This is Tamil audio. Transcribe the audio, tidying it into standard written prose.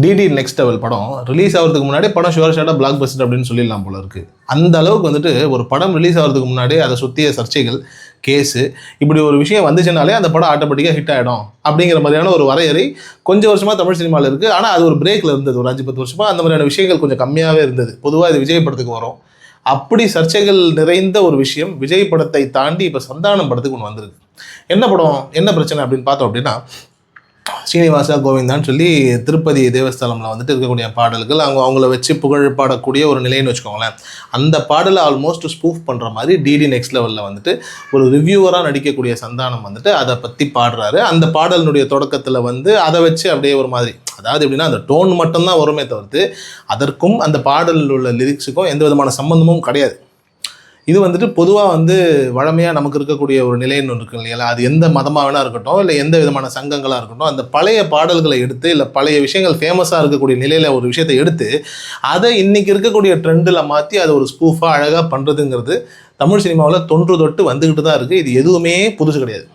டிடி நெக்ஸ்ட் லெவல் படம் ரிலீஸ் ஆகிறதுக்கு முன்னாடி படம் ஷுவர் ஷாட்டாக பிளாக் பஸ்டர் அப்படின்னு சொல்லிடலாம் போல இருக்குது. அந்த அளவுக்கு வந்துட்டு ஒரு படம் ரிலீஸ் ஆகிறதுக்கு முன்னாடி அதை சுற்றிய சர்ச்சைகள், கேஸு, இப்படி ஒரு விஷயம் வந்துச்சுனாலே அந்த படம் ஆட்டோமேட்டிக்காக ஹிட் ஆகிடும் அப்படிங்கிற மாதிரியான ஒரு வரையறை கொஞ்சம் வருஷமாக தமிழ் சினிமாவில் இருக்குது. ஆனால் அது ஒரு பிரேக்கில் இருந்தது. ஒரு 5-10 வருஷமாக அந்த மாதிரியான விஷயங்கள் கொஞ்சம் கம்மியாகவே இருந்தது. பொதுவாக இது விஜய் படத்துக்கு வரும். அப்படி சர்ச்சைகள் நிறைந்த ஒரு விஷயம் விஜய் படத்தை தாண்டி இப்போ சந்தானம் படத்துக்கு ஒன்று வந்திருக்கு. என்ன படம், என்ன பிரச்சனை அப்படின்னு பார்த்தோம் அப்படின்னா, ஸ்ரீனிவாசா கோவிந்தான்னு சொல்லி திருப்பதி தேவஸ்தலமில் வந்துட்டு இருக்கக்கூடிய பாடல்கள் அவங்கள வச்சு புகழ் பாடக்கூடிய ஒரு நிலைன்னு வச்சுக்கோங்களேன். அந்த பாடலை ஆல்மோஸ்ட் ஸ்பூஃப் பண்ணுற மாதிரி டிடி நெக்ஸ்ட் லெவலில் வந்துட்டு ஒரு ரிவ்யூவராக நடிக்கக்கூடிய சந்தானம் வந்துட்டு அதை பற்றி பாடுறாரு. அந்த பாடலினுடைய தொடக்கத்தில் வந்து அதை வச்சு அப்படியே ஒரு மாதிரி, அதாவது எப்படின்னா அந்த டோன் மட்டும்தான் வருமே தவிர்த்து அதற்கும் அந்த பாடலில் உள்ள லிரிக்ஸுக்கும் எந்த விதமான சம்பந்தமும் கிடையாது. இது வந்துட்டு பொதுவாக வந்து வழமையாக நமக்கு இருக்கக்கூடிய ஒரு நிலைன்னு ஒன்று இருக்கு இல்லையா, அது எந்த மதமாக வேணா இருக்கட்டும், இல்லை எந்த விதமான சங்கங்களாக இருக்கட்டும், அந்த பழைய பாடல்களை எடுத்து, இல்லை பழைய விஷயங்கள் ஃபேமஸாக இருக்கக்கூடிய நிலையில் ஒரு விஷயத்தை எடுத்து அதை இன்றைக்கி இருக்கக்கூடிய ட்ரெண்டில் மாற்றி அதை ஒரு ஸ்பூஃபாக அழகாக பண்ணுறதுங்கிறது தமிழ் சினிமாவில் தொன்று தொட்டு வந்துக்கிட்டு தான் இருக்குது. இது எதுவுமே புதுசு கிடையாது.